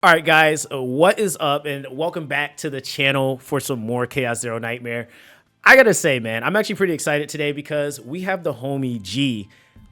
All right, guys, what is up? And welcome back to the channel for some more Chaos Zero Nightmare. I gotta say, man, I'm actually pretty excited today because we have the homie G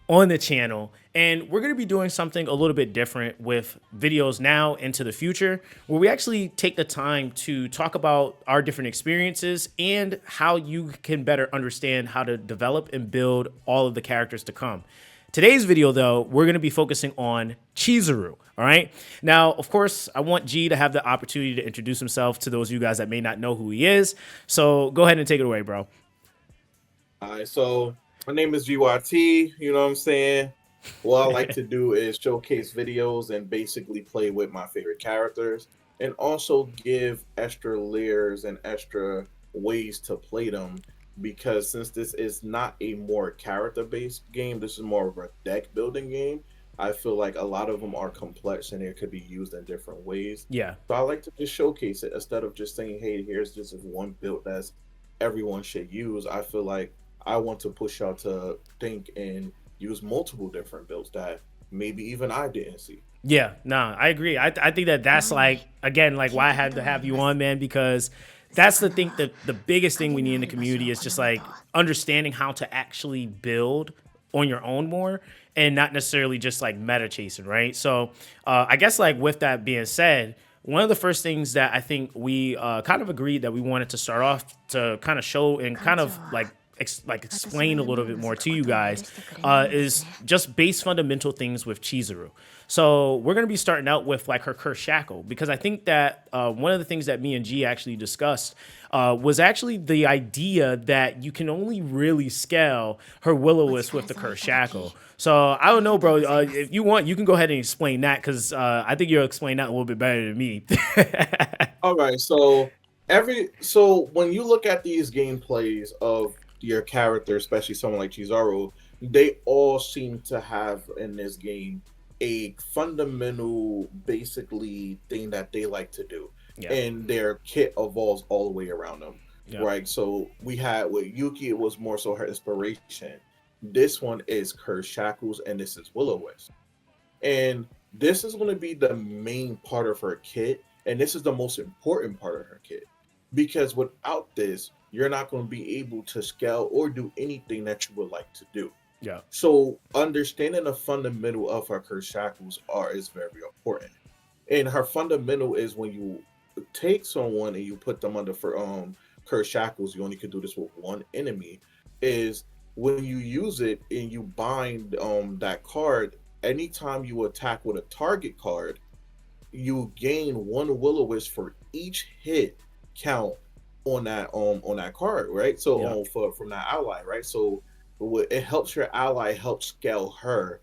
on the channel, and we're gonna be doing something a little bit different with videos now into the future, where we actually take the time to talk about our different experiences and how you can better understand how to develop and build all of the characters to come. Today's video, though, we're going to be focusing on Chizuru. All right. Now, of course, I want G to have the opportunity to introduce himself to those of you guys that may not know who he is. So go ahead and take it away, bro. All right, so my name is JeeYT. You know what I'm saying? What I like to do is showcase videos and basically play with my favorite characters and also give extra layers and extra ways to play them because since this is not a more character based game, this is more of a deck building game. I feel like a lot of them are complex and it could be used in different ways. Yeah. So I like to just showcase it instead of just saying, hey, here's just one build that's everyone should use. I feel like I want to push y'all to think and use multiple different builds that maybe even I didn't see. Yeah, no, I agree. I think that that's like, again, like why I had to have you on, man, because that's the thing that the biggest thing we need in the community is just like understanding how to actually build on your own more and not necessarily just like meta chasing, right? So I guess like with that being said, one of the first things that I think we kind of agreed that we wanted to start off to kind of show and kind of like explain a little bit more to you guys is just base fundamental things with Chizuru. So we're gonna be starting out with like her curse shackle because I think that one of the things that me and G actually discussed was actually the idea that you can only really scale her Will-O-Wisp with the curse shackle. So I don't know, bro. If you want, you can go ahead and explain that because I think you'll explain that a little bit better than me. All right, so when you look at these gameplays of your character, especially someone like Chizuru, they all seem to have in this game a fundamental basically thing that they like to do. Yeah. And their kit evolves all the way around them. Yep. Right. So we had with Yuki, it was more so her inspiration. This one is Curse Shackles and this is Will-O-Wisp. And this is going to be the main part of her kit. And this is the most important part of her kit. Because without this, you're not going to be able to scale or do anything that you would like to do. Yeah. So understanding the fundamental of her curse shackles are is very important. And her fundamental is when you take someone and you put them under for curse shackles, you only can do this with one enemy, is when you use it and you bind that card, anytime you attack with a target card, you gain one Will-O-Wisp for each hit count on that card, right? So Yep. for from that ally, right? So it helps your ally help scale her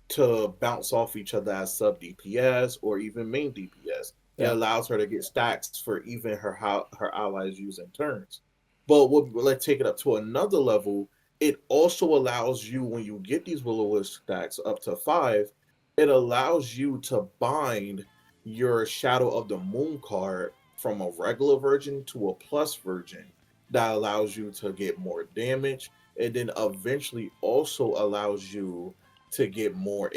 to bounce off each other as sub DPS or even main DPS. It Yep. allows her to get stacks for even her allies using turns. But let's take it up to another level. It also allows you when you get these Will-O-Wisp stacks up to 5, it allows you to bind your Shadow of the Moon card from a regular version to a plus version that allows you to get more damage and then eventually also allows you to get more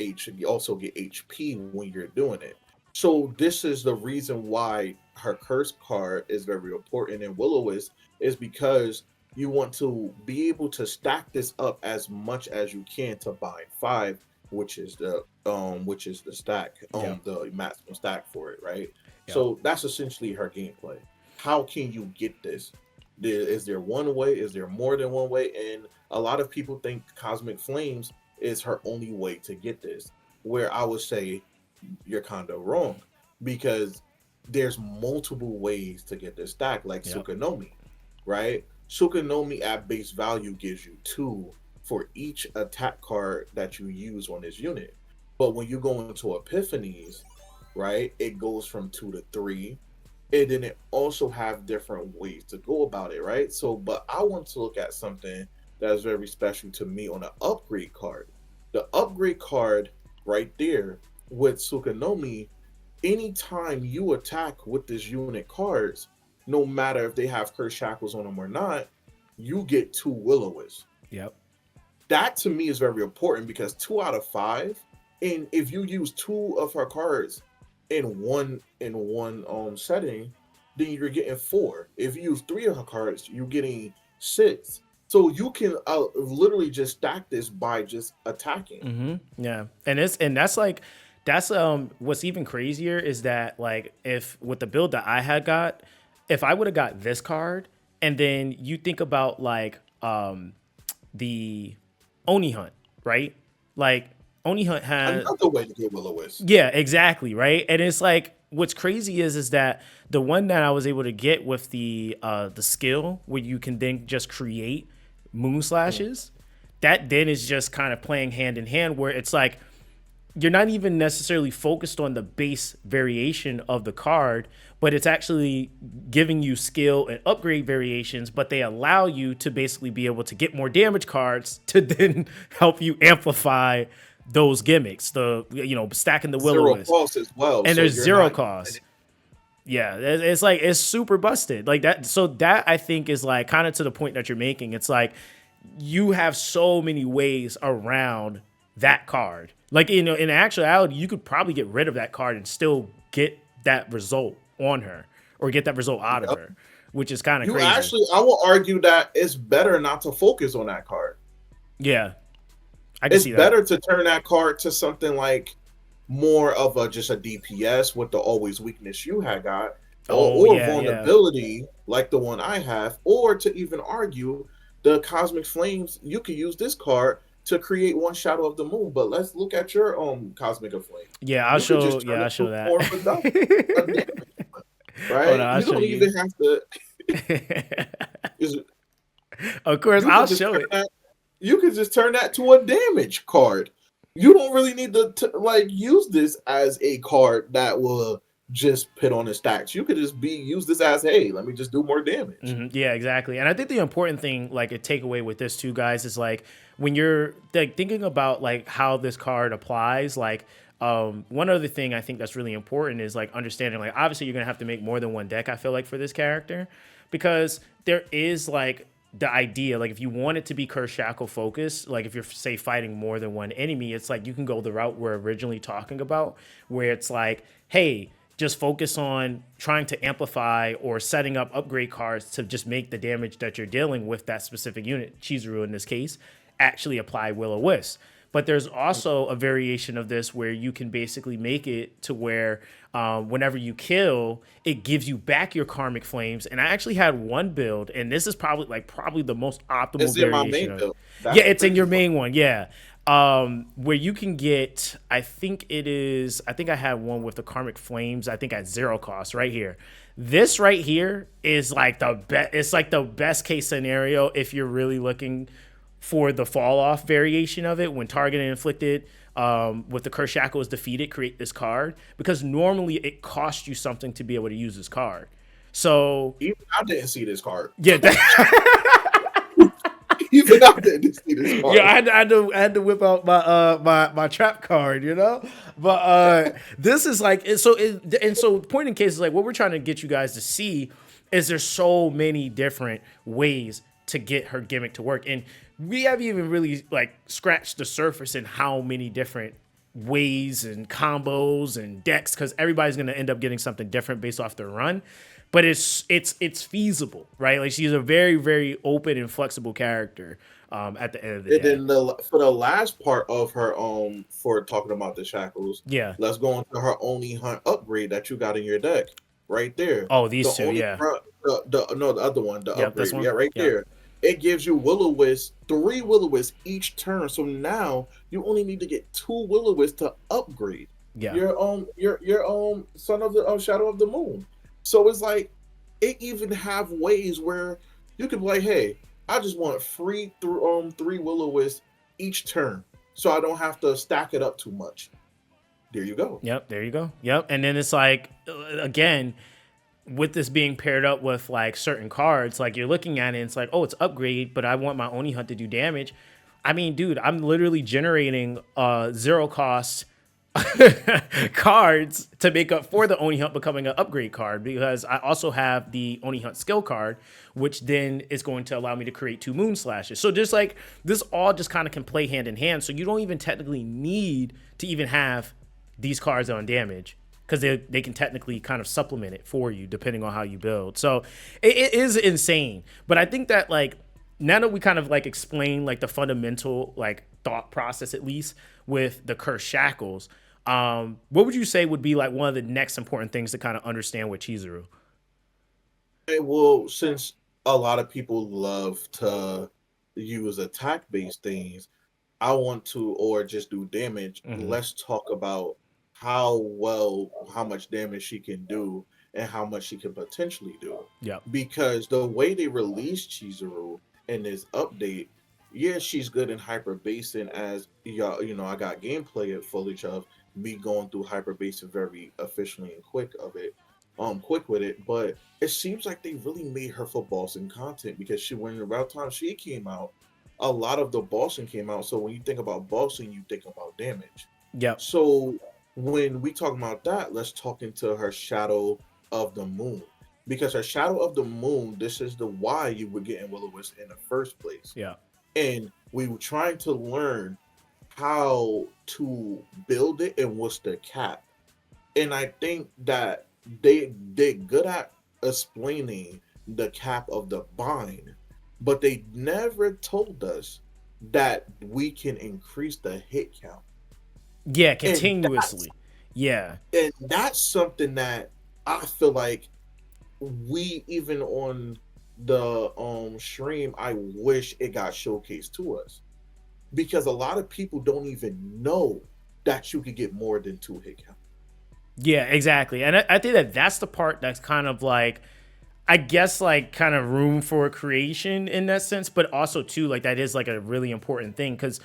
also get HP when you're doing it. So this is the reason why her curse card is very important in Will-O-Wisp is because you want to be able to stack this up as much as you can to bind 5, which is the stack, Yep. the maximum stack for it, right? Yep. So that's essentially her gameplay. How can you get this? Is there one way? Is there more than one way? And a lot of people think Cosmic Flames is her only way to get this. Where I would say you're kind of wrong because there's multiple ways to get this stack, like Yep. Tsukunomi, right? Tsukunomi at base value gives you 2 for each attack card that you use on this unit. But when you go into Epiphanies, right, it goes from 2 to 3. And then it also have different ways to go about it, right? So, but I want to look at something that is very special to me on an upgrade card. The upgrade card right there with Tsukunomi, anytime you attack with this unit cards, no matter if they have curse shackles on them or not, you get 2 Will-O-Wisps. Yep. That to me is very important because 2 out of 5, and if you use 2 of her cards in one setting, then you're getting 4. If you use 3 of her cards, you're getting 6. So you can literally just stack this by just attacking. Yeah, and that's like what's even crazier is that like if with the build that I had got, if I would have got this card, and then you think about like the Oni Hunt, right? Like Oni Hunt has Another way to get Will-O-Wisp. yeah, exactly, right? And it's like what's crazy is that the one that I was able to get with the skill where you can then just create moon slashes, that then is just kind of playing hand in hand where it's like you're not even necessarily focused on the base variation of the card, but it's actually giving you skill and upgrade variations, but they allow you to basically be able to get more damage cards to then help you amplify those gimmicks, stacking the Will-O-Wisp. 0 cost as well. And so there's you're 0 not- cost. Yeah, it's like it's super busted like that. So that I think is like kind of to the point that you're making. It's like you have so many ways around that card. Like in actuality, you could probably get rid of that card and still get that result on her or get that result out of her, which is kind of crazy. Actually, I will argue that it's better not to focus on that card. Yeah, I can It's see that. better to turn that card to something like more of just a DPS with the always weakness you had got, or vulnerability like the one I have, or to even argue the Cosmic Flames. You could use this card to create one Shadow of the Moon. But let's look at your Cosmic of Flame. Yeah, I'll show that. Right? On, you don't even have to. Of course, I'll show it. You could just turn that to a damage card. You don't really need to use this as a card that will just put on the stacks. You could just use this as, hey, let me just do more damage. Yeah, exactly. And I think the important thing, like a takeaway with this too, guys, is like when you're like thinking about like how this card applies, like one other thing I think that's really important is like understanding, like obviously you're gonna have to make more than one deck, I feel like, for this character, because there is like the idea, like if you want it to be Curse Shackle focused, like if you're say fighting more than one enemy, it's like you can go the route we're originally talking about, where it's like, hey, just focus on trying to amplify or setting up upgrade cards to just make the damage that you're dealing with that specific unit, Chizuru in this case, actually apply Will-O-Wisp. But there's also a variation of this where you can basically make it to where whenever you kill, it gives you back your Karmic Flames. And I actually had one build, and this is probably the most optimal variation. My main build. Yeah, it's in your main one. Yeah. Where you can get, I think I had one with the Karmic Flames, I think at 0 cost right here. This right here is like it's like the best case scenario if you're really looking for the fall off variation of it. When targeted and inflicted with the Curse Shackle is defeated, create this card, because normally it costs you something to be able to use this card. So even I didn't see this card. Yeah. Even I didn't see this card. Yeah, I had to whip out my trap card, But this is like so point in case is like what we're trying to get you guys to see is there's so many different ways to get her gimmick to work, and we haven't even really like scratched the surface in how many different ways and combos and decks, because everybody's gonna end up getting something different based off their run. But it's feasible, right? Like she's a very, very open and flexible character at the end of the day. And then for the last part of her for talking about the shackles, let's go on to her Oni Hunt upgrade that you got in your deck right there. Oh, these two, yeah. The other one, the upgrade, this one? there. It gives you Will-O-Wisp, 3 Will-O-Wisp each turn. So now you only need to get 2 Will-O-Wisp to upgrade your Son of the Shadow of the Moon. So it's like it even have ways where you can be like, hey, I just want 3 Will-O-Wisp each turn, so I don't have to stack it up too much. There you go. Yep, there you go. Yep, and then it's like again, with this being paired up with like certain cards, like you're looking at it, and it's like, oh, it's upgrade, but I want my Oni Hunt to do damage. I mean, dude, I'm literally generating 0 cost cards to make up for the Oni Hunt becoming an upgrade card, because I also have the Oni Hunt skill card, which then is going to allow me to create 2 moon slashes. So just like this all just kind of can play hand in hand. So you don't even technically need to even have these cards on damage, because they can technically kind of supplement it for you depending on how you build. So it is insane. But I think that like now that we kind of like explain like the fundamental like thought process at least with the cursed shackles, what would you say would be like one of the next important things to kind of understand with Chizuru? Well, since a lot of people love to use attack based things, I want to, or just do damage. Hmm. Let's talk about how much damage she can do and how much she can potentially do. Yep. Because the way they released Chizuru in this update, yeah, she's good in hyper basing as y'all, I got gameplay footage of me going through hyper basing very efficiently and quick with it. But it seems like they really made her for bossing content because when around time she came out, a lot of the bossing came out. So when you think about bossing, you think about damage. Yep. So when we talk about that, let's talk into her Shadow of the Moon. Because her Shadow of the Moon, this is the why you were getting Will-O-Wisp in the first place. Yeah. And we were trying to learn how to build it and what's the cap. And I think that they're good at explaining the cap of the bind, but they never told us that we can increase the hit count. Yeah. And that's Continuously. Yeah. and that's something that I feel like we even on the stream, I wish it got showcased to us. Because a lot of people don't even know that you could get more than 2 hit count. Yeah, exactly. And I think that that's the part that's kind of like, I guess, like kind of room for creation in that sense, but also too, like that is like a really important thing because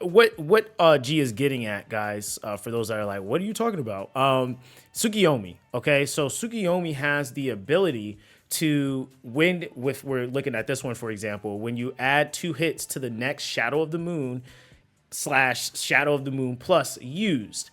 what G is getting at, guys, for those that are like, what are you talking about? Tsukiyomi. Okay, so Tsukiyomi has the ability to when with we're looking at this one for example, when you add 2 hits to the next Shadow of the Moon slash Shadow of the Moon plus used.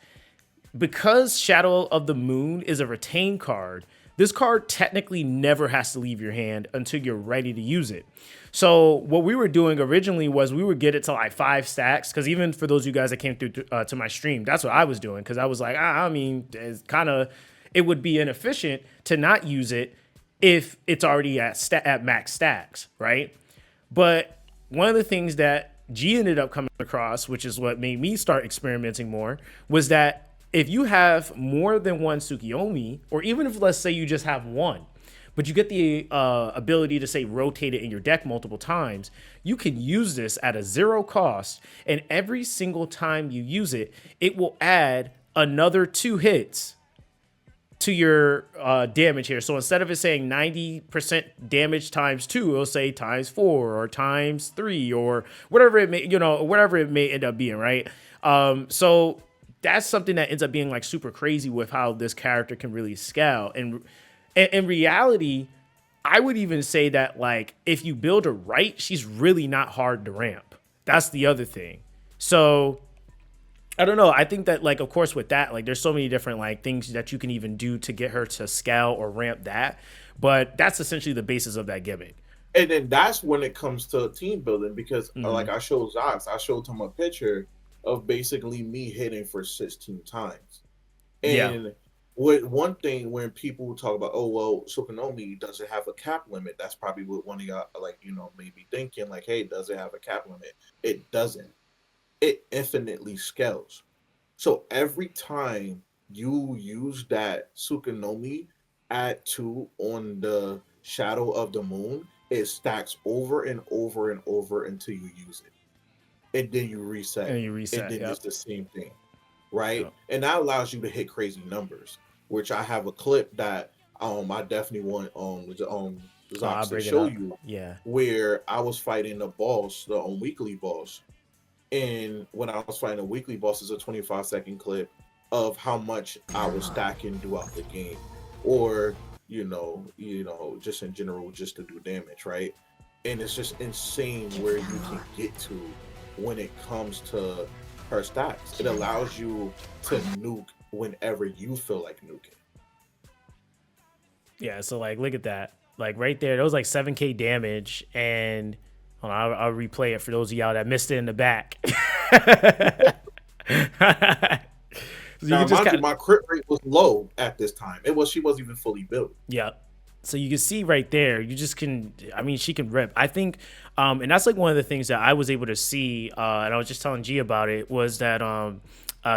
Because Shadow of the Moon is a retained card, this card technically never has to leave your hand until you're ready to use it. So what we were doing originally was we would get it to like 5 stacks. Because even for those of you guys that came through to my stream, that's what I was doing. Because I was like, I mean, it would be inefficient to not use it if it's already at max stacks, right? But one of the things that G ended up coming across, which is what made me start experimenting more, was that if you have more than one Tsukiyomi, or even if let's say you just have one, but you get the ability to say rotate it in your deck multiple times, you can use this at a 0 cost, and every single time you use it, it will add another 2 hits to your damage here. So instead of it saying 90% damage times 2, it'll say times 4 or times 3 or whatever it may, whatever it may end up being, right? So that's something that ends up being like super crazy with how this character can really scale. And in reality, I would even say that like if you build her right, she's really not hard to ramp. That's the other thing. So I don't know. I think that like of course with that, like there's so many different like things that you can even do to get her to scale or ramp that. But that's essentially the basis of that gimmick. And then that's when it comes to team building because like I showed Zox, I showed him a picture of basically me hitting for 16 times. And Yeah. with one thing when people talk about, oh well, Sukunomi doesn't have a cap limit, that's probably what one of y'all like, maybe thinking like, hey, does it have a cap limit? It doesn't. It infinitely scales. So every time you use that Sukunomi add 2 on the Shadow of the Moon, it stacks over and over and over until you use it. And then you reset. And you And reset. then Yep. it's the same thing. Right? Yep. And that allows you to hit crazy numbers, which I have a clip that I definitely want I'll Zox to bring it show up. you Yeah. where I was fighting the boss, the weekly boss. And when I was fighting a weekly boss, it's a 25-second clip of how much I was stacking throughout the game. Or, just in general, just to do damage, right? And it's just insane where you can get to when it comes to her stacks. It allows you to nuke whenever you feel like nuking. Yeah. So like, look at that. Like right there, that was like 7K damage, and hold on, I'll replay it for those of y'all that missed it in the back. So you Now, can just mind kind you, of, my crit rate was low at this time. She wasn't even fully built. yeah. So you can see right there, you just can, I mean, she can rip. I think, and that's like one of the things that I was able to see, and I was just telling G about it, was that,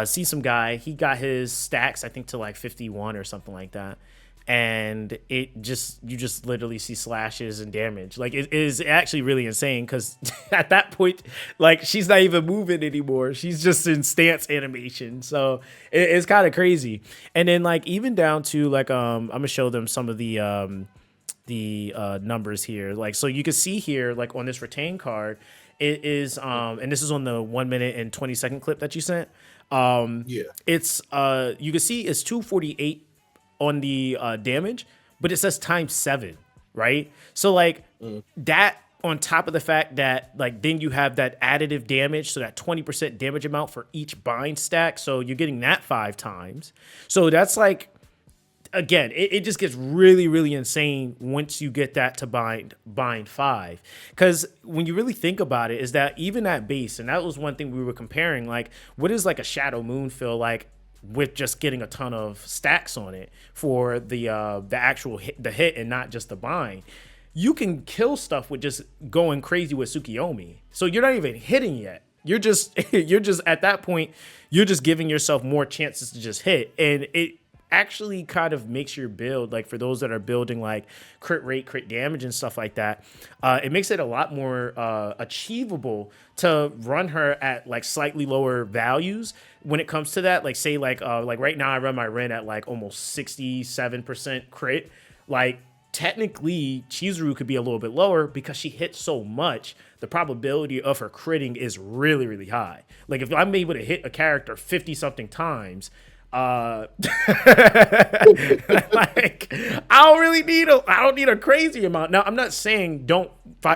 see some guy, he got his stacks, I think, to like 51 or something like that. And it just, you just literally see slashes and damage. Like, it is actually really insane because at that point, like, she's not even moving anymore. She's just in stance animation. So it's kind of crazy. And then, like, even down to, like, I'm going to show them some of the numbers here. Like, so you can see here, like, on this retain card, it is, and this is on the 1 minute and 20-second clip that you sent. Yeah. It's, you can see it's 248 on the damage, but it says times 7, right? So like that on top of the fact that like then you have that additive damage, so that 20% damage amount for each bind stack, so you're getting that 5 times. So that's like, again, it just gets really, really insane once you get that to bind 5. Because when you really think about it, is that even at base, and that was one thing we were comparing, like what is like a Shadow Moon feel like with just getting a ton of stacks on it for the actual hit and not just the bind. You can kill stuff with just going crazy with Tsukiyomi. So you're not even hitting yet. You're just you're just at that point, you're just giving yourself more chances to just hit. And it actually kind of makes your build, like for those that are building like crit rate, crit damage and stuff like that, it makes it a lot more achievable to run her at like slightly lower values when it comes to that. Like say like right now I run my Ren at like almost 67% crit. Like technically Chizuru could be a little bit lower because she hits so much. The probability of her critting is really, really high. Like if I'm able to hit a character 50 something times, like I don't need a crazy amount. Now I'm not saying don't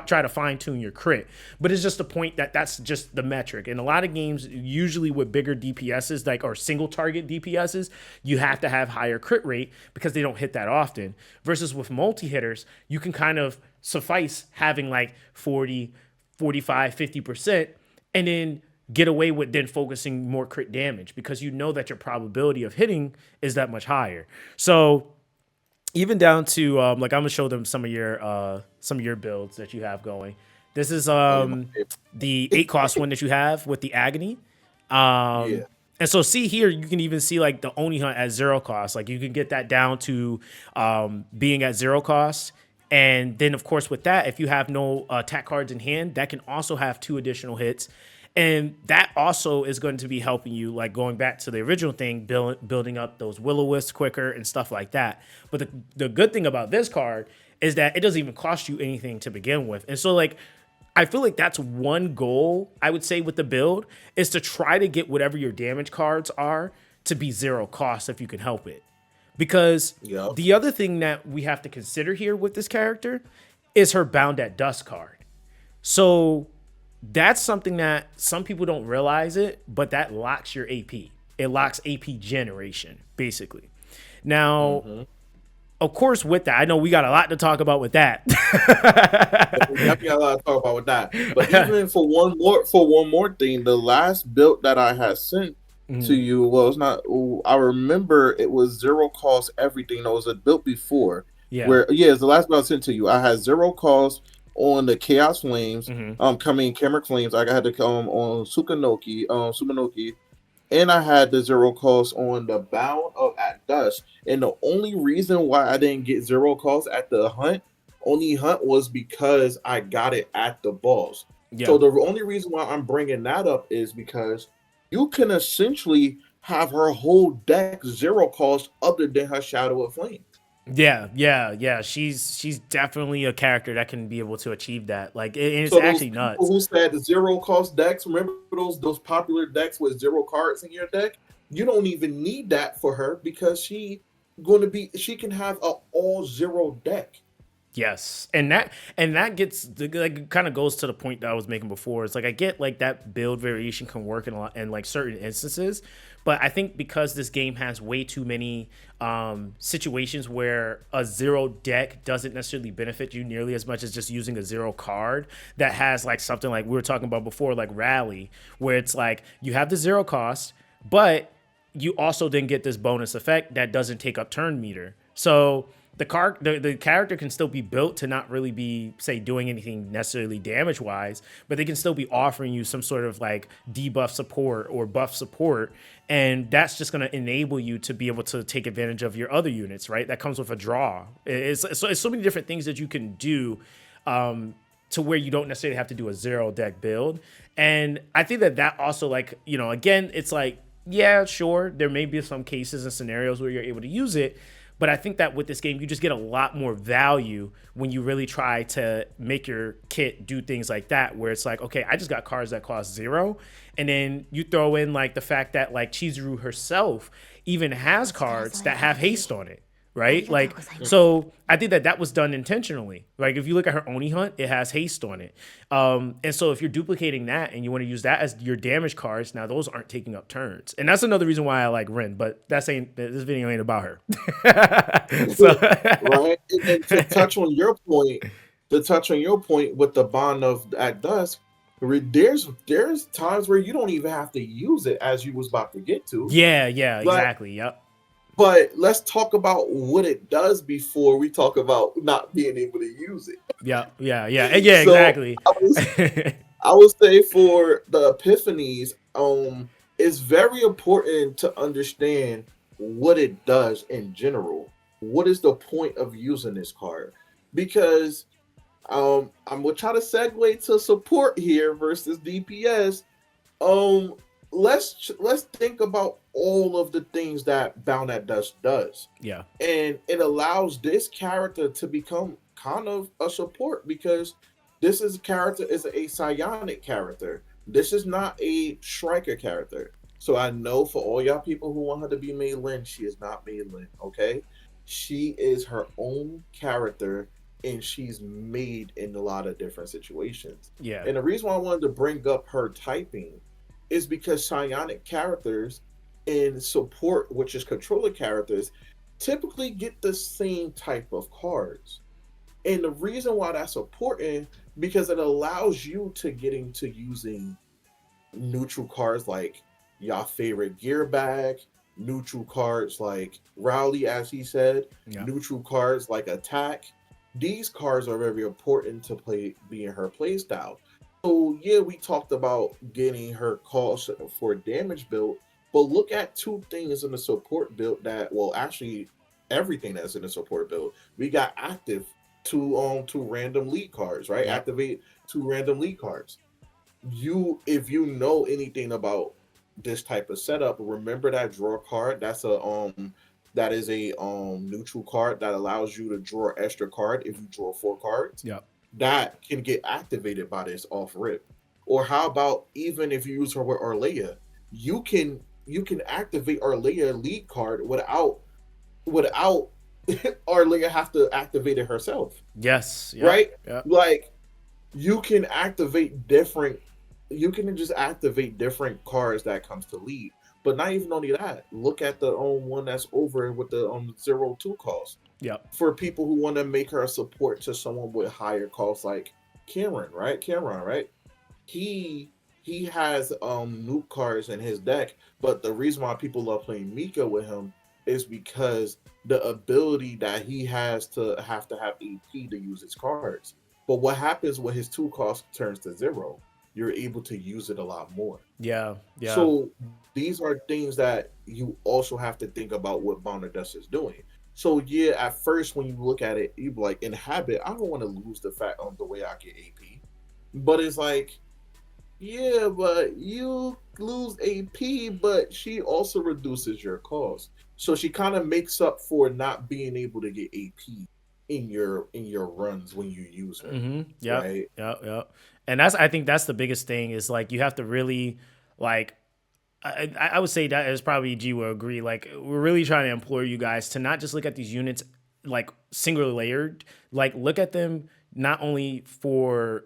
try to fine tune your crit, but it's just the point that that's just the metric. In a lot of games, usually with bigger DPSs, like or single target DPSs, you have to have higher crit rate because they don't hit that often. Versus with multi hitters, you can kind of suffice having like 40, 45, 50%, and then get away with then focusing more crit damage because you know that your probability of hitting is that much higher. So even down to like I'm gonna show them some of your builds that you have going. This is the 8 cost one that you have with the agony. Yeah. And so see here, you can even see like the Oni Hunt at 0 cost. Like you can get that down to being at 0 cost. And then of course with that, if you have no attack cards in hand, that can also have 2 additional hits. And that also is going to be helping you, like going back to the original thing, building up those will-o-wisps quicker and stuff like that. But the good thing about this card is that it doesn't even cost you anything to begin with. And so like, I feel like that's one goal, I would say, with the build, is to try to get whatever your damage cards are to be 0 cost if you can help it. Because the other thing that we have to consider here with this character is her Bound at Dust card. So that's something that some people don't realize it, but that locks your AP. It locks AP generation, basically. Now, of course, with that, I know we got a lot to talk about with that. We definitely got a lot to talk about with that. But even for one more thing, the last build that I had sent to you was not. I remember it was 0 cost everything. That was a build before. Yeah. It's the last build I sent to you. I had 0 cost on the Chaos Flames, coming Camera Flames. I had to come on Suminoki, and I had the 0 cost on the Bound of at Dust. And the only reason why I didn't get 0 cost at the hunt was because I got it at the boss. Yeah. So the only reason why I'm bringing that up is because you can essentially have her whole deck 0 cost other than her Shadow of Flame. Yeah. She's definitely a character that can be able to achieve that. Like, and it's so actually nuts. People who said 0 cost decks, remember those popular decks with 0 cards in your deck? You don't even need that for her because she can have a all 0 deck. Yes, and that gets like kind of goes to the point that I was making before. It's like I get like that build variation can work in like certain instances, but I think because this game has way too many situations where a 0 deck doesn't necessarily benefit you nearly as much as just using a 0 card that has like something like we were talking about before, like Rally, where it's like you have the 0 cost, but you also then get this bonus effect that doesn't take up turn meter. So the character can still be built to not really be, say, doing anything necessarily damage wise, but they can still be offering you some sort of like debuff support or buff support, and that's just going to enable you to be able to take advantage of your other units, right? That comes with a draw. It's so many different things that you can do. To where you don't necessarily have to do a zero deck build. And I think that also, like, again, it's like, yeah, sure, there may be some cases and scenarios where you're able to use it, but I think that with this game, you just get a lot more value when you really try to make your kit do things like that, where it's like, okay, I just got cards that cost 0, and then you throw in like the fact that like Chizuru herself even has cards that have haste on it. Right? Like, so I think that was done intentionally. Like, if you look at her Oni Hunt, it has haste on it. And so if you're duplicating that and you want to use that as your damage cards, now those aren't taking up turns. And that's another reason why I like Rin, but this video ain't about her. Right? And then to touch on your point with the bond of at dusk, there's times where you don't even have to use it, as you was about to get to. Yeah, exactly. Yep. But let's talk about what it does before we talk about not being able to use it. Yeah, so exactly. I would say for the epiphanies, it's very important to understand what it does in general. What is the point of using this card? Because I'm gonna try to segue to support here versus DPS. Let's think about all of the things that Bound at Dusk does. Yeah. And it allows this character to become kind of a support, because this is a psionic character. This is not a striker character. So I know for all y'all people who want her to be Mei Lin, she is not Mei Lin, okay? She is her own character, and she's made in a lot of different situations. Yeah. And the reason why I wanted to bring up her typing is because psionic characters in support, which is controller characters, typically get the same type of cards. And the reason why that's important, because it allows you to get into using neutral cards like your favorite gear bag, neutral cards like Rowley, as he said, neutral cards like attack. These cards are very important to be in her playstyle. So yeah, we talked about getting her cost for damage build, but look at two things in the support build actually everything that's in the support build. We got active two random lead cards, right? Yeah. Activate 2 random lead cards. If you know anything about this type of setup, remember that draw card. That is a neutral card that allows you to draw extra card if you draw 4 cards. Yeah. That can get activated by this off rip. Or how about even if you use her with Arleia, you can activate Arleia lead card without Arleia have to activate it herself. Yes. Yep. Right? Yep. Like you can just activate different cards that comes to lead. But not even only that, look at the one that's over with the 0-2 cost. Yep. For people who want to make her a support to someone with higher costs, like Cameron, right? He has nuke cards in his deck, but the reason why people love playing Mika with him is because the ability that he has to have AP to use his cards. But what happens when his 2 cost turns to 0? You're able to use it a lot more. Yeah. So these are things that you also have to think about what Bound at Dusk is doing. So yeah, at first when you look at it, you be like, in habit, I don't want to lose the fact on the way I get AP. But it's like, yeah, but you lose AP, but she also reduces your cost. So she kind of makes up for not being able to get AP in your runs when you use her. Mm-hmm. Yeah. Right? Yeah. And I think that's the biggest thing is like you have to really like I would say that is probably G will agree. Like we're really trying to implore you guys to not just look at these units like single layered, like look at them not only for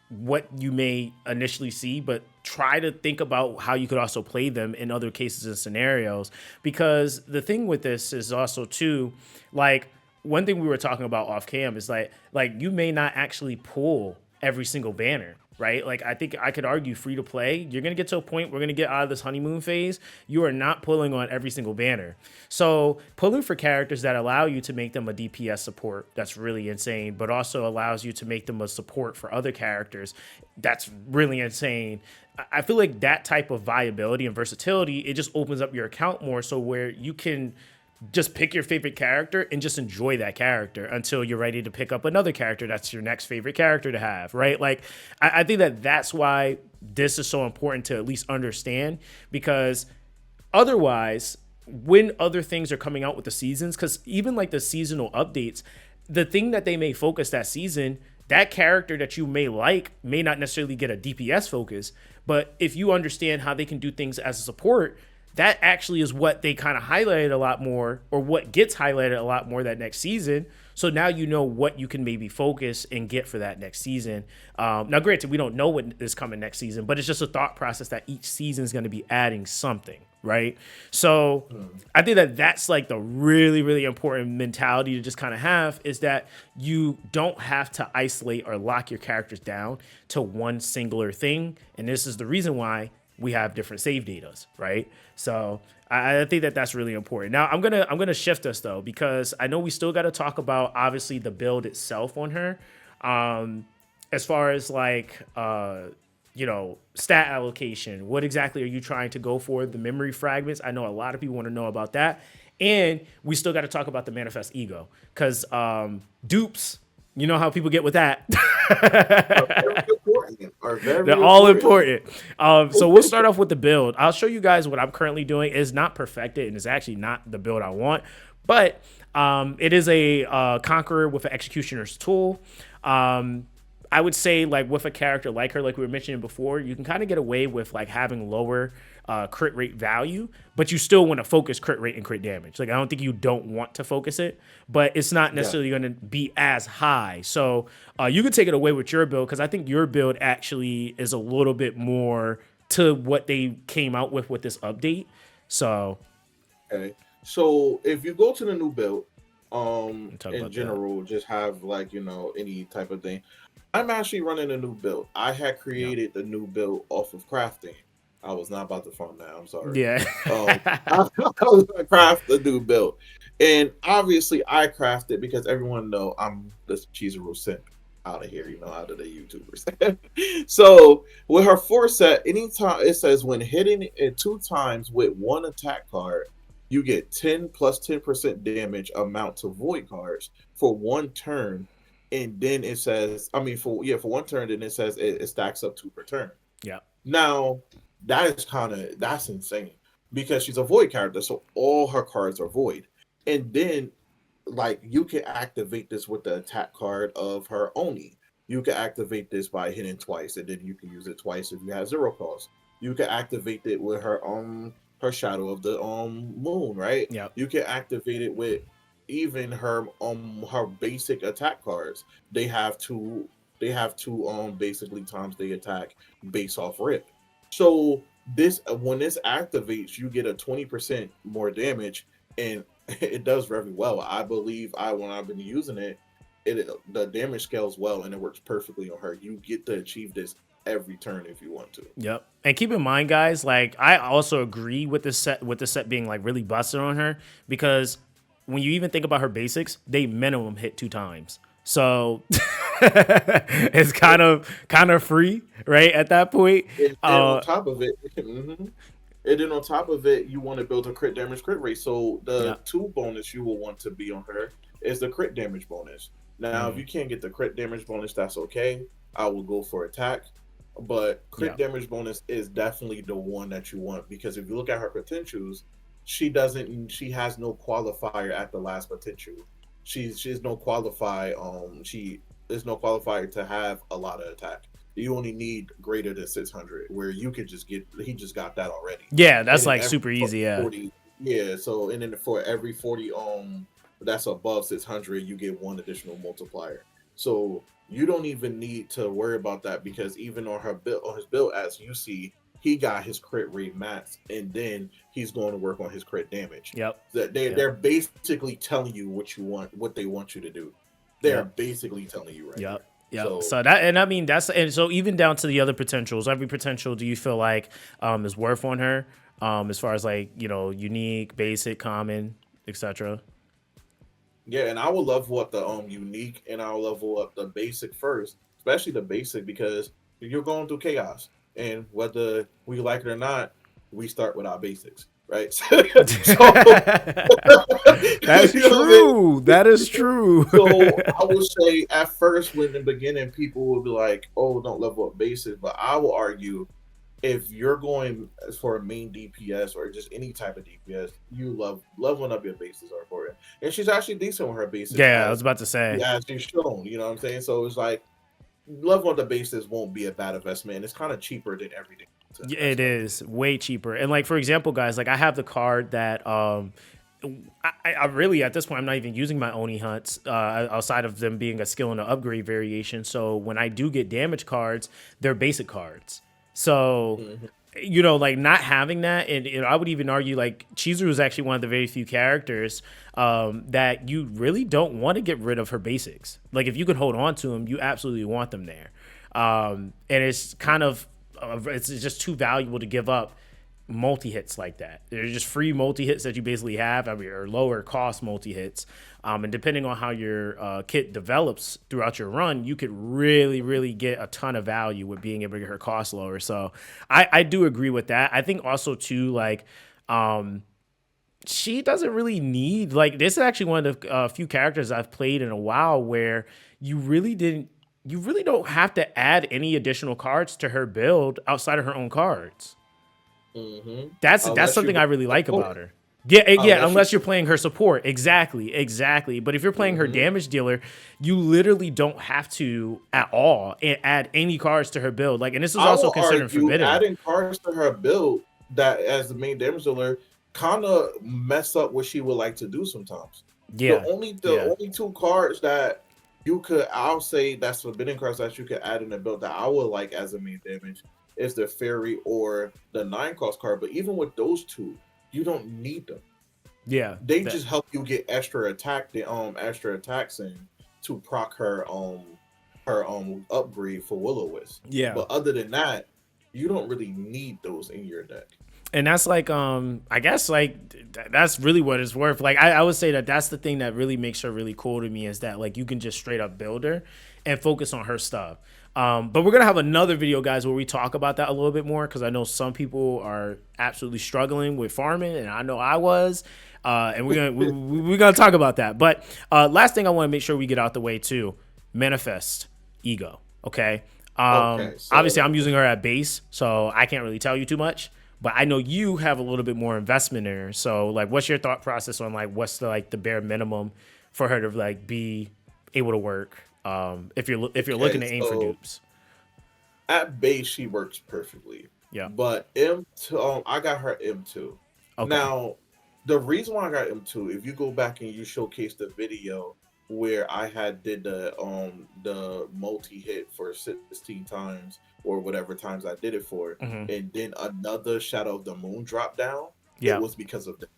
what you may initially see, but try to think about how you could also play them in other cases and scenarios. Because the thing with this is also too, like one thing we were talking about off cam is like you may not actually pull every single banner. right? Like I think I could argue free to play, you're gonna get to a point we're gonna get out of this honeymoon phase. You are not pulling on every single banner. So pulling for characters that allow you to make them a DPS support, that's really insane, but also allows you to make them a support for other characters. That's really insane. I feel like that type of viability and versatility, it just opens up your account more so where you can just pick your favorite character and just enjoy that character until you're ready to pick up another character that's your next favorite character to have, right? Like, I think that that's why this is so important to at least understand, because otherwise, when other things are coming out with the seasons, because even like the seasonal updates, the thing that they may focus that season, that character that you may like may not necessarily get a DPS focus, but if you understand how they can do things as a support, that actually is what they kind of highlighted a lot more, or what gets highlighted a lot more that next season. So now you know what you can maybe focus and get for that next season. Now, granted, we don't know what is coming next season, but it's just a thought process that each season is going to be adding something, right? So I think that that's like the really, really important mentality to just kind of have, is that you don't have to isolate or lock your characters down to one singular thing. And this is the reason why we have different save datas, right? So I think that that's really important. Now I'm gonna shift us though, because I know we still got to talk about obviously the build itself on her, as far as like stat allocation. What exactly are you trying to go for? The memory fragments. I know a lot of people want to know about that, and we still got to talk about the manifest ego, because dupes. You know how people get with that. They're all important. So we'll start off with the build. I'll show you guys what I'm currently doing. It's not perfected, and it's actually not the build I want, but it is a Conqueror with an Executioner's Tool. I would say, like, with a character like her, like we were mentioning before, you can kind of get away with like having lower crit rate value, but you still want to focus crit rate and crit damage. Like, I don't think you don't want to focus it, but it's not necessarily going to be as high. So you could take it away with your build, because I think your build actually is a little bit more to what they came out with this update. So okay, so if you go to the new build, in general, just have like any type of thing. I'm actually running a new build. I had created the new build off of crafting. I was not about to farm that. I'm sorry. Yeah. I was going to craft the new build. And obviously, I crafted because everyone know I'm the Chizuru simp out of here, out of the YouTubers. So, with her 4 set, anytime it says when hitting it 2 times with 1 attack card, you get 10 plus 10% damage amount to void cards for 1 turn. And then it says, for 1 turn, then it says it stacks up 2 per turn. Yeah. Now, that's insane, because she's a void character, so all her cards are void. And then, like, you can activate this with the attack card of her Oni. You can activate this by hitting twice, and then you can use it twice if you have 0 cost. You can activate it with her Shadow of the Moon, right? Yeah. You can activate it with even her basic attack cards. They have two basically times they attack base off rip. So when this activates, you get a 20% more damage, and it does very well. I believe when I've been using it, the damage scales well, and it works perfectly on her. You get to achieve this every turn if you want to. Yep. And keep in mind, guys, like, I also agree with the set being like really busted on her, because when you even think about her basics, they minimum hit 2 times. So it's kind of free, right? At that point. And on top of it, and then on top of it, you want to build a crit damage crit rate. So the 2 bonus you will want to be on her is the crit damage bonus. Now, if you can't get the crit damage bonus, that's okay. I will go for attack. But crit damage bonus is definitely the one that you want, because if you look at her potentials, she has no qualifier at the last potential. There's no qualifier to have a lot of attack. You only need greater than 600, where you could he just got that already. Yeah, that's like super easy. 40, so, and then for every 40 that's above 600, you get 1 additional multiplier. So you don't even need to worry about that, because even on his build, as you see, he got his crit rate maxed, and then he's going to work on his crit damage. Yep. They're basically telling you what they want you to do. They're basically telling you right. Yep. Yeah. So So that, and I mean that's, and so even down to the other potentials, every potential, do you feel like is worth on her, as far as like, you know, unique, basic, common, etc. yeah, and I will level up the unique, and I'll level up the basic first, especially the basic because you're going through chaos, and whether we like it or not, we start with our basics, right? So That's you know what I mean? true. That is true. So I would say at first, when in the beginning, people will be like, "Oh, don't level up basic," but I will argue if you're going for a main DPS or just any type of DPS, you love leveling up your bases are important. And she's actually decent with her basics Yeah, I was about to say. as she's shown. You know what I'm saying? So it's like leveling up the bases won't be a bad investment. And it's kind of cheaper than everything to Yeah, invest it in. is way cheaper. And like for example, guys, like I have the card that I really at this point I'm not even using my Oni hunts outside of them being a skill and an upgrade variation. So when I do get damage cards, they're basic cards. So Mhm. you know, like not having that, and I would even argue like Chizuru is actually one of the very few characters that you really don't want to get rid of her basics. Like if you can hold on to them, you absolutely want them there. And it's kind of it's just too valuable to give up multi hits like that. They're just free multi hits that you basically have, I mean, or lower cost multi hits. And depending on how your kit develops throughout your run, you could really, really get a ton of value with being able to get her cost lower. So I do agree with that. I think also too, like, she doesn't really need, like, this is actually one of the few characters I've played in a while where you really don't have to add any additional cards to her build outside of her own cards. Mhm. That's Unless you something I really like support, about her. Yeah, unless you unless you're playing her support. Exactly. But if you're playing her mhm. damage dealer, you literally don't have to at all add any cards to her build. Like, and this is I also will considered argue forbidden. adding cards to her build that as the main damage dealer kind of mess up what she would like to do sometimes. The Yeah, only the yeah. only two cards that you could I'll say that's forbidden cards that you could add in the build that I would like as a main damage is the fairy or the 9 cost card. But even with those two, you don't need them. Yeah, They that, just help you get extra attacks in to proc her upgrade for Will-O-Wisp. yeah. But other than that, you don't really need those in your deck. And that's like I guess like that's really what it's worth. Like I would say that that's the thing that really makes her really cool to me is that like you can just straight up build her and focus on her stuff. But we're gonna have another video, guys, where we talk about that a little bit more because I know some people are absolutely struggling with farming, and I know I was. And we're gonna talk about that. But last thing I want to make sure we get out the way too: manifest ego. Okay. Okay, Obviously, I'm so using her at base, so I can't really tell you too much. But I know you have a little bit more investment in her. So, like, what's your thought process on like what's the like the bare minimum for her to like be able to work? If you're looking okay, to aim for so dupes. at base she works perfectly, Yeah. but M2, I got her M2. Okay. Now, the reason why I got M2, if you go back and you showcase the video where I had did the multi hit for 16 times or whatever times I did it for, Hmm. and then another Shadow of the Moon drop down, it Yeah. was because of that.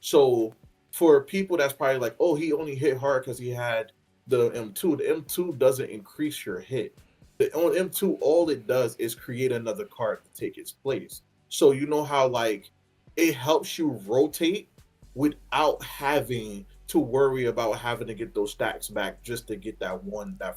So for people that's probably like, oh, he only hit hard because he had the M2. The M2 doesn't increase your hit. The on M2, all it does is create another card to take its place. So you know how like it helps you rotate without having to worry about having to get those stacks back just to get that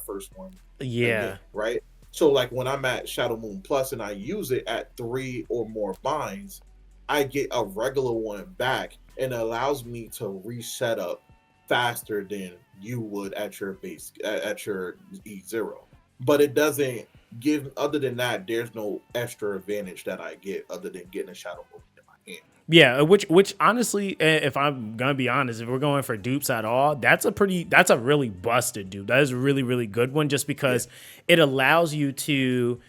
first one again, Yeah. right? So like when I'm at Shadow Moon Plus and I use it at 3 or more binds, I get a regular one back and it allows me to reset up faster than you would at your base at your E0. But it doesn't give other than that, there's no extra advantage that I get other than getting a Shadow Moon in my hand. Yeah, which honestly, if I'm gonna be honest, if we're going for dupes at all, that's a really busted dupe. That is a really really good one, just Yeah. because it allows you to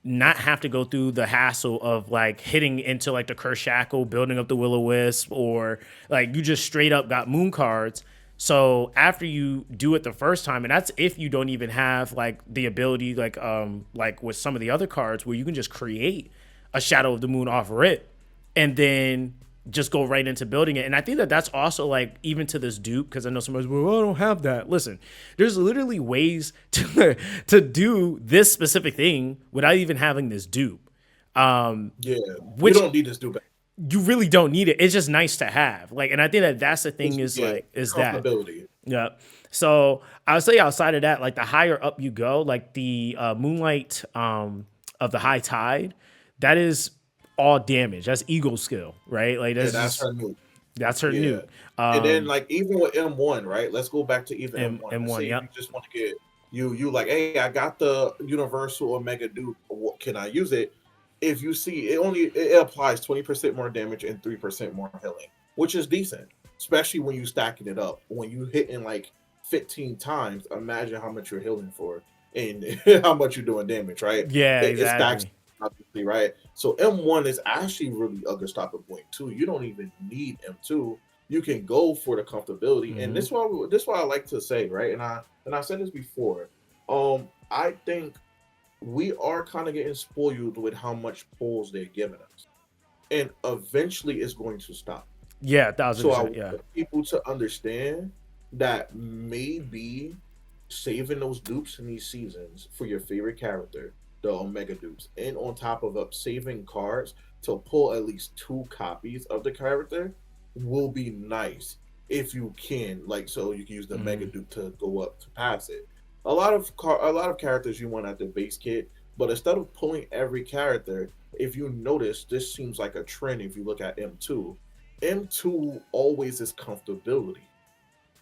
not have to go through the hassle of like hitting into like the curse shackle, building up the will o wisp, or like you just straight up got moon cards. So after you do it the first time, and that's if you don't even have like the ability like with some of the other cards where you can just create a shadow of the moon off rip and then just go right into building it. And I think that that's also like even to this dupe, because I know somebody's well, I don't have that. Listen, there's literally ways to do this specific thing without even having this dupe. Yeah, you Which don't need this dupe. you really don't need it. It's just nice to have. Like, and I think that that's the thing is Yeah, like is that comfortability. yeah. So I would say outside of that, like the higher up you go, like the Moonlight of the High Tide, that is all damage. That's ego skill, right? Like Yeah, that's that's just her nuke. that's her Yeah. nuke. And then like even with M1, right? Let's go back to even M1. Let's M1, say if you yep. just want to get you like, hey, I got the universal Omega Duke. Can I use it? If you see it applies 20% more damage and 3% more healing, which is decent, especially when you stacking it up. When you hitting like 15 times, imagine how much you're healing for and how much you're doing damage, right? Yeah, It stacks exactly. obviously, right? So M1 is actually really a good stopping point too. You don't even need M2. You can go for the comfortability, and Hmm. this is what I like to say, right? And I said this before. I think we are kind of getting spoiled with how much pulls they're giving us, and eventually it's going to stop. Yeah, thousand So I percent. want Yeah. people to understand that maybe saving those dupes in these seasons for your favorite character, the Omega dupes, and on top of up saving cards to pull at least 2 copies of the character will be nice if you can. Like so, you can use the Mega Hmm. dupe to go up to pass it. A lot of characters you want at the base kit, but instead of pulling every character, if you notice, this seems like a trend. If you look at M2, M2 always is comfortability.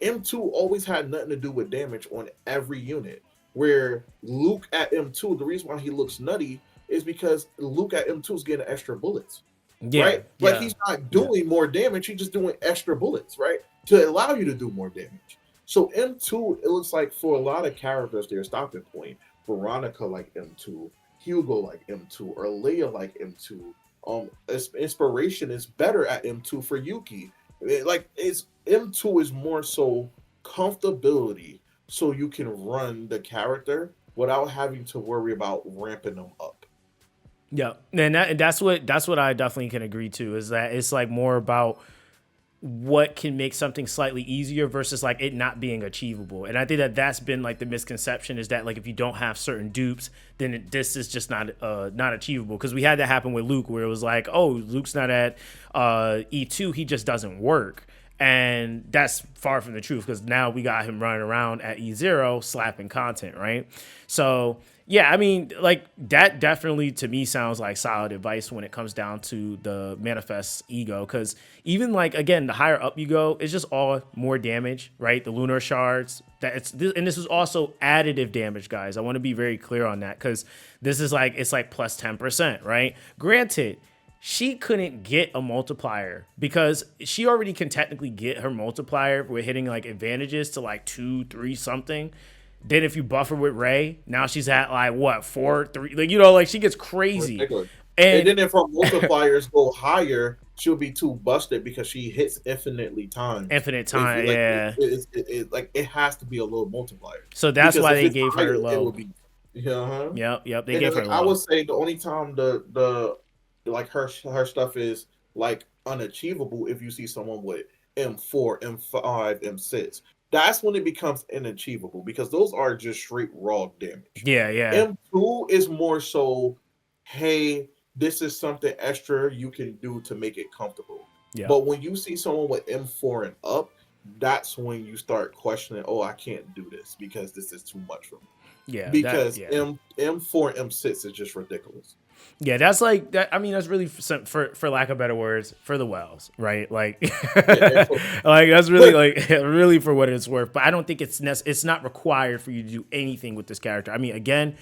M2 always had nothing to do with damage on every unit. Where Luke at M2, the reason why he looks nutty is because Luke at M2 is getting extra bullets, Yeah. right? Like Yeah. he's not Yeah. doing more damage, he's just doing extra bullets, right? To allow you to do more damage. So M2, it looks like for a lot of characters, their stopping point. Veronica like M2, Hugo like M2, or Leia like M2. Inspiration is better at M2 for Yuki. Like it's M2 is more so comfortability, so you can run the character without having to worry about ramping them up. Yeah. And that's what I definitely can agree to is that it's like more about what can make something slightly easier versus like it not being achievable. And I think that that's been like the misconception is that like if you don't have certain dupes, then this is just not achievable. Because we had that happen with Luke where it was like, oh, Luke's not at E2, he just doesn't work. And that's far from the truth because now we got him running around at E0 slapping content, right? So yeah, I mean, like that definitely to me sounds like solid advice when it comes down to the manifest ego. Because even like again, the higher up you go, it's just all more damage, right? The lunar shards. And this is also additive damage, guys. I want to be very clear on that because this is like it's like plus 10%, right? Granted, she couldn't get a multiplier because she already can technically get her multiplier with hitting like advantages to like 2, 3 something. Then if you buff her with Ray, now she's at like what 4, 3, like like she gets crazy. Ridiculous. And And then if her multipliers go higher, she'll be too busted because she hits infinitely times. infinite If time, like yeah. like it has to be a low multiplier So that's because why if they it's gave her higher, it low. would be yeah. Yep, they And then gave her like I low. would say the only time the like her stuff is like unachievable if you see someone with M4, M5, M6. That's when it becomes unachievable because those are just straight raw damage. Yeah, yeah, M2 is more so, hey, this is something extra you can do to make it comfortable. yep, But when you see someone with M4 and up, that's when you start questioning, oh, I can't do this because this is too much for me. yeah. Because Yeah. M4 and M6 is just ridiculous. Yeah, that's like that. I mean, that's really for lack of better words for the wells, right? Like, Yeah, like that's really like really for what it's worth. But I don't think it's not required for you to do anything with this character. I mean, again,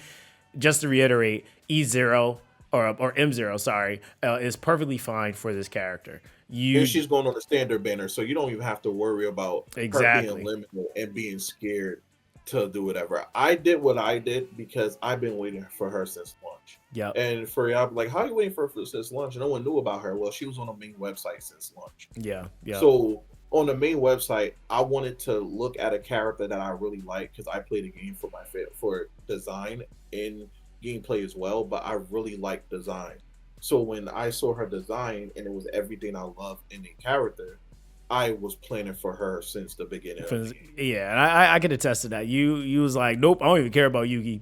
just to reiterate, E0 or M0, sorry, is perfectly fine for this character. and You she's going on the standard banner, so you don't even have to worry about her being exactly. limited and being scared to do whatever. I did what I did because I've been waiting for her since launch. Yep. And for y'all, like, how are you waiting for her since launch? No one knew about her. Well, she was on the main website since launch. Yeah. Yep. So on the main website, I wanted to look at a character that I really like because I played the game for for design and gameplay as well. But I really like design. So when I saw her design and it was everything I love in a character, I was planning for her since the beginning of the game. Yeah, and I can attest to that. You was like, nope, I don't even care about Yugi.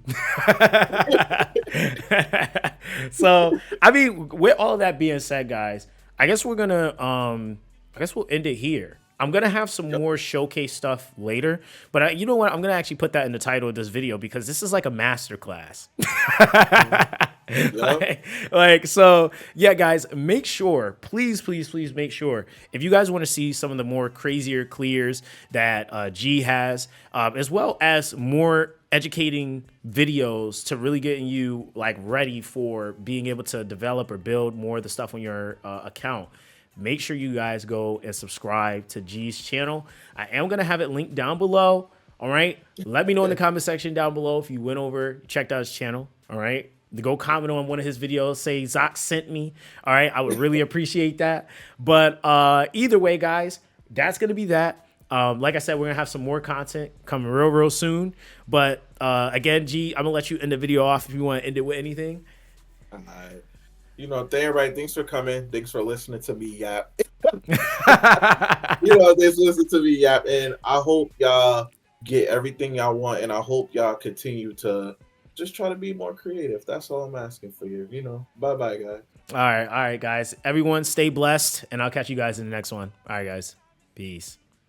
So I mean, with all of that being said, guys, I guess we're gonna I guess we'll end it here. I'm gonna have some Yep. more showcase stuff later, but you know what? I'm gonna actually put that in the title of this video because this is like a master class. Mhm. Yep. like so yeah, guys, make sure, please make sure, if you guys want to see some of the more crazier clears that G has, as well as more educating videos to really getting you like ready for being able to develop or build more of the stuff on your account, make sure you guys go and subscribe to G's channel. I am going to have it linked down below. All right. Let me know in the comment section down below if you went over, checked out his channel. All right. To go comment on one of his videos, say Zoc sent me. All right. I would really appreciate that. But either way, guys, that's going to be that. Like I said, we're going to have some more content coming real soon. But again, G, I'm going to let you end the video off if you want to end it with anything. You know, thanks for coming. Thanks for listening to me yap. All Thanks for listening to me yap. And I hope y'all get everything y'all want. And I hope y'all continue to just try to be more creative. That's all I'm asking for you. Bye-bye, guys. right, guys. Everyone stay blessed, and I'll catch you guys in the next one. All right, guys. Peace.